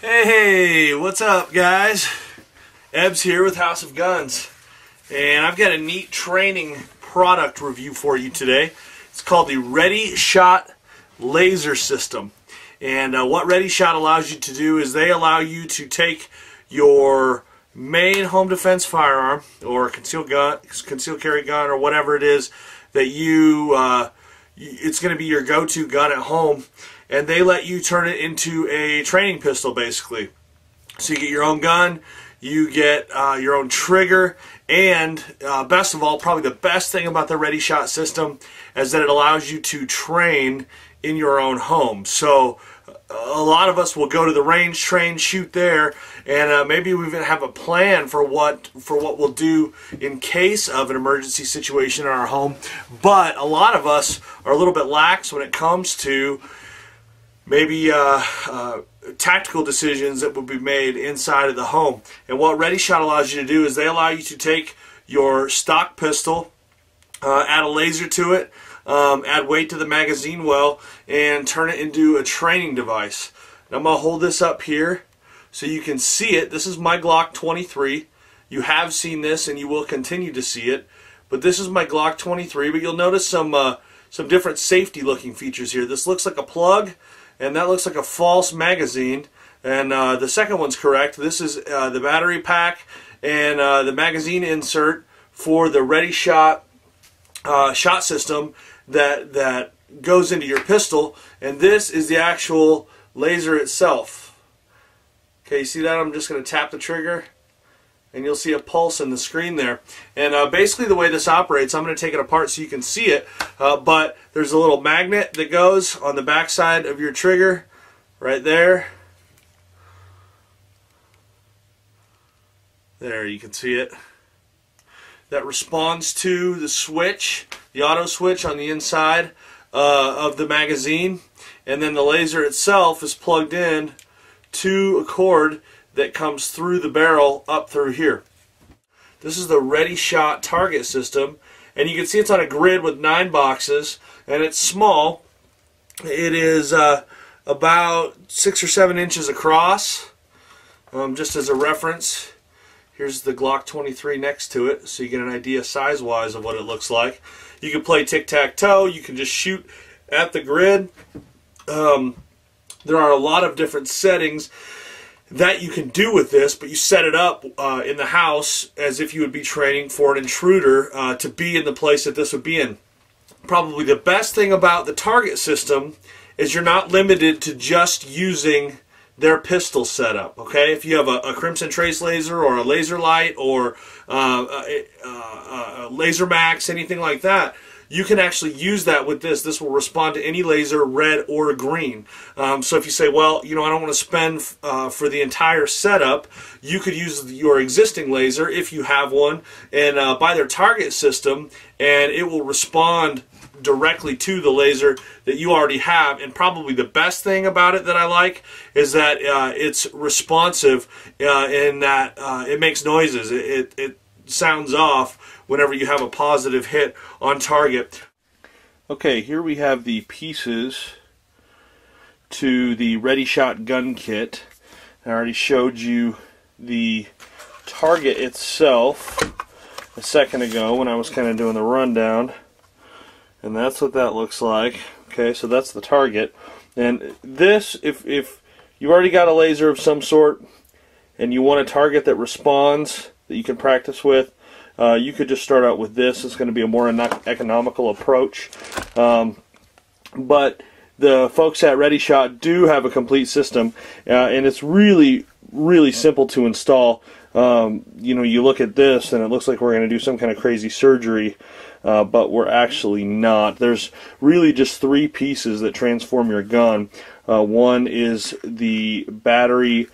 Hey, what's up guys? Ebbs here with House of Guns, and I've got a neat training product review for you today. It's called the ReadyShot laser system, and what ReadyShot allows you to do is they allow you to take your main home defense firearm or concealed carry gun or whatever it is that it's going to be your go-to gun at home, and they let you turn it into a training pistol basically. So you get your own gun, you get your own trigger, and best of all, probably the best thing about the ReadyShot system is that it allows you to train in your own home. So a lot of us will go to the range, train, shoot there, and maybe we even have a plan for what we'll do in case of an emergency situation in our home. But a lot of us are a little bit lax when it comes to maybe tactical decisions that would be made inside of the home. And what ReadyShot allows you to do is they allow you to take your stock pistol, add a laser to it, add weight to the magazine well, and turn it into a training device. And I'm going to hold this up here so you can see it. This is my Glock 23. You have seen this and you will continue to see it. But this is my Glock 23. But you'll notice some different safety looking features here. This looks like a plug, and that looks like a false magazine. And the second one's correct. This is the battery pack and the magazine insert for the ReadyShot shot system that goes into your pistol, and this is the actual laser itself. Okay, you see that? I'm just going to tap the trigger and you'll see a pulse in the screen there. And basically the way this operates, I'm going to take it apart so you can see it, but there's a little magnet that goes on the back side of your trigger right there. There, you can see it. That responds to the switch, the auto switch on the inside of the magazine, and then the laser itself is plugged in to a cord that comes through the barrel up through here. This is the ReadyShot target system, and you can see it's on a grid with 9 boxes, and it's small. It is about 6 or 7 inches across, just as a reference. Here's the Glock 23 next to it, so you get an idea size-wise of what it looks like. You can play tic-tac-toe. You can just shoot at the grid. There are a lot of different settings that you can do with this, but you set it up in the house as if you would be training for an intruder to be in the place that this would be in. Probably the best thing about the target system is you're not limited to just using their pistol setup. Okay, if you have a Crimson Trace laser or a laser light or a laser max, anything like that, you can actually use that with this. This will respond to any laser, red or green. So if you say, well, you know, I don't want to spend for the entire setup, you could use your existing laser if you have one and buy their target system, and it will respond directly to the laser that you already have. And probably the best thing about it that I like is that it's responsive in that it makes noises. It sounds off whenever you have a positive hit on target. Okay, here we have the pieces to the ReadyShot gun kit. I already showed you the target itself a second ago when I was kind of doing the rundown. And that's what that looks like. Okay, so that's the target. And this, if you've already got a laser of some sort and you want a target that responds, that you can practice with, you could just start out with this. It's going to be a more economical approach. But the folks at ReadyShot do have a complete system, and it's really, really simple to install. You know, you look at this and it looks like we're going to do some kind of crazy surgery, but we're actually not. There's really just 3 pieces that transform your gun. One is the battery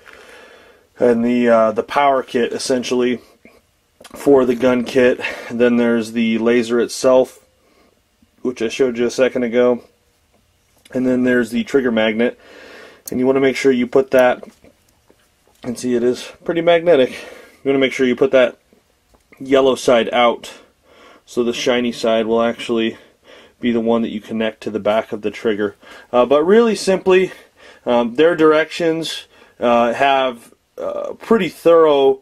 and the power kit, essentially, for the gun kit. And then there's the laser itself, which I showed you a second ago. And then there's the trigger magnet. And you want to make sure you put that, and see, it is pretty magnetic. You want to make sure you put that yellow side out, so the shiny side will actually be the one that you connect to the back of the trigger. But really simply, their directions have a pretty thorough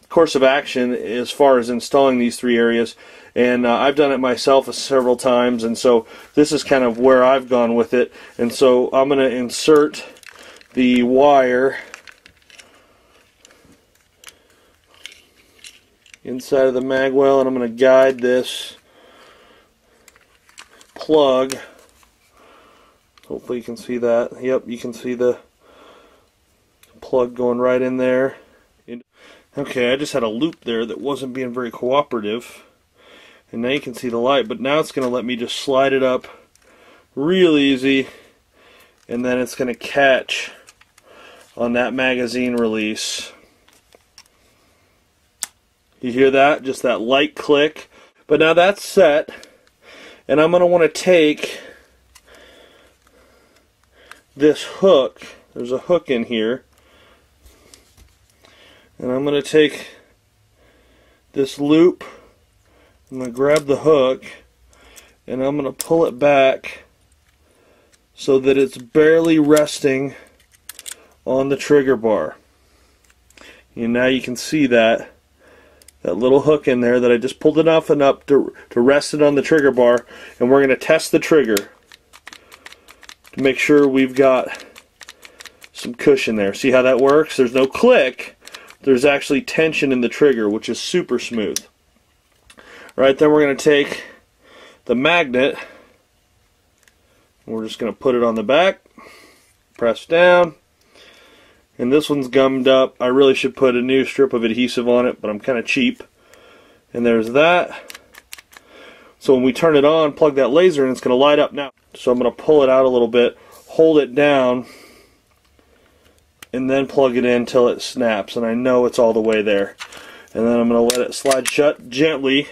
course of action as far as installing these 3 areas. And I've done it myself several times, and so this is kind of where I've gone with it. And so I'm going to insert the wire inside of the mag well, and I'm going to guide this plug. Hopefully you can see that. Yep, you can see the plug going right in there. Okay, I just had a loop there that wasn't being very cooperative. And now you can see the light, but now it's going to let me just slide it up real easy, and then it's going to catch on that magazine release. You hear that? Just that light click. But now that's set, and I'm going to want to take this hook. There's a hook in here, and I'm going to take this loop. I'm going to grab the hook, and I'm going to pull it back so that it's barely resting on the trigger bar. And now you can see that little hook in there that I just pulled it off and up to rest it on the trigger bar. And we're going to test the trigger to make sure we've got some cushion there. See how that works? There's no click. There's actually tension in the trigger, which is super smooth. Right, then we're going to take the magnet, and we're just going to put it on the back, press down, and this one's gummed up. I really should put a new strip of adhesive on it, but I'm kind of cheap. And there's that. So when we turn it on, plug that laser, and it's going to light up now. So I'm going to pull it out a little bit, hold it down, and then plug it in until it snaps, and I know it's all the way there. And then I'm going to let it slide shut gently,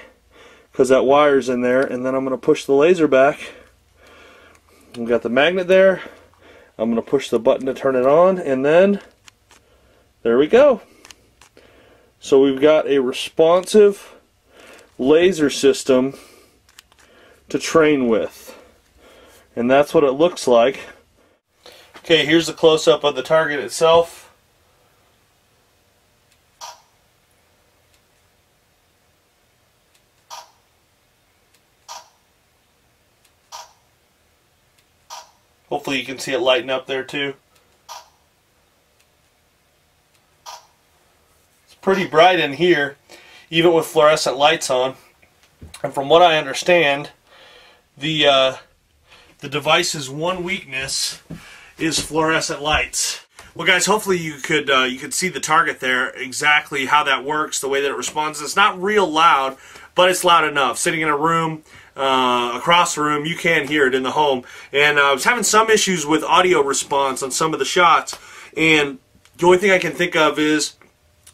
because that wire's in there, and then I'm going to push the laser back. We've got the magnet there. I'm going to push the button to turn it on, and then there we go. So we've got a responsive laser system to train with, and that's what it looks like. Okay, here's a close-up of the target itself. Hopefully you can see it lighting up there too. It's pretty bright in here, even with fluorescent lights on. And from what I understand, the device's one weakness is fluorescent lights. Well, guys, hopefully you could see the target there, exactly how that works, the way that it responds. It's not real loud, but it's loud enough. Sitting in a room, across the room, you can hear it in the home. And I was having some issues with audio response on some of the shots, and the only thing I can think of is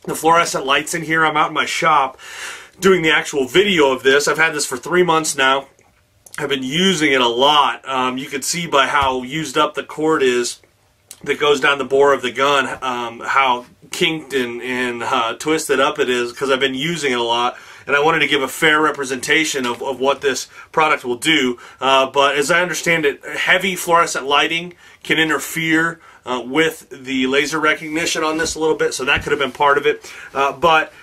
the fluorescent lights in here. I'm out in my shop doing the actual video of this. I've had this for 3 months now. I've been using it a lot. You can see by how used up the cord is that goes down the bore of the gun, how kinked and twisted up it is, because I've been using it a lot. And I wanted to give a fair representation of what this product will do. But as I understand it, heavy fluorescent lighting can interfere with the laser recognition on this a little bit, so that could have been part of it. But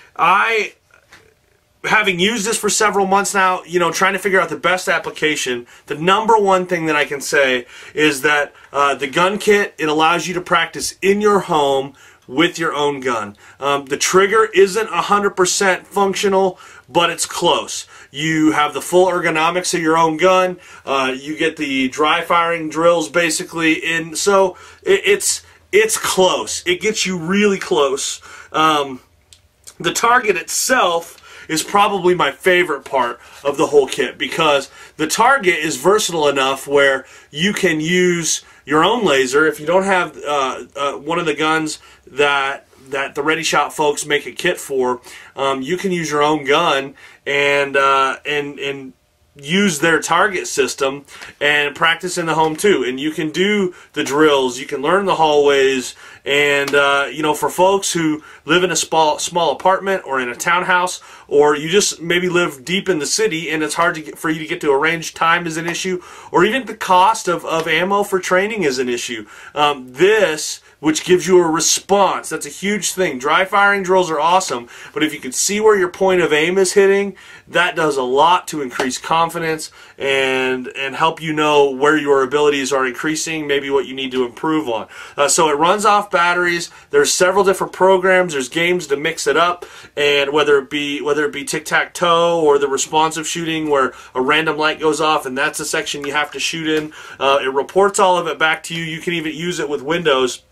having used this for several months now, trying to figure out the best application, the number one thing that I can say is that the gun kit, it allows you to practice in your home with your own gun. The trigger isn't 100% functional, but it's close. You have the full ergonomics of your own gun. You get the dry firing drills basically, and so it's close. It gets you really close. The target itself is probably my favorite part of the whole kit, because the target is versatile enough where you can use your own laser. If you don't have one of the guns that the ReadyShot folks make a kit for, you can use your own gun and use their target system and practice in the home too. And you can do the drills, you can learn the hallways, and for folks who live in a small apartment or in a townhouse, or you just maybe live deep in the city and it's hard for you to get to a range, time is an issue, or even the cost of ammo for training is an issue. This which gives you a response. That's a huge thing. Dry firing drills are awesome, but if you can see where your point of aim is hitting, that does a lot to increase confidence and help you know where your abilities are increasing, maybe what you need to improve on. So it runs off batteries. There's several different programs. There's games to mix it up, and whether it be tic-tac-toe or the responsive shooting where a random light goes off and that's the section you have to shoot in, it reports all of it back to you. You can even use it with Windows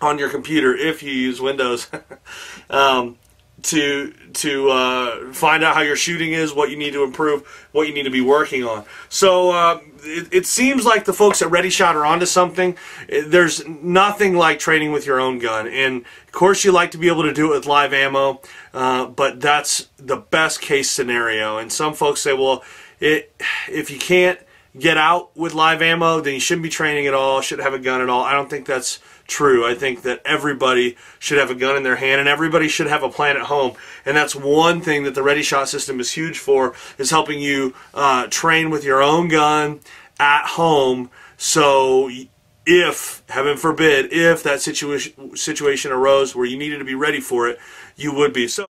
on your computer, if you use Windows, to find out how your shooting is, what you need to improve, what you need to be working on. So it seems like the folks at ReadyShot are onto something. There's nothing like training with your own gun, and of course you like to be able to do it with live ammo, but that's the best case scenario. And some folks say, well, if you can't get out with live ammo, then you shouldn't be training at all, shouldn't have a gun at all. I don't think that's true. I think that everybody should have a gun in their hand, and everybody should have a plan at home. And that's one thing that the ReadyShot system is huge for, is helping you train with your own gun at home. So if, heaven forbid, if that situation arose where you needed to be ready for it, you would be. So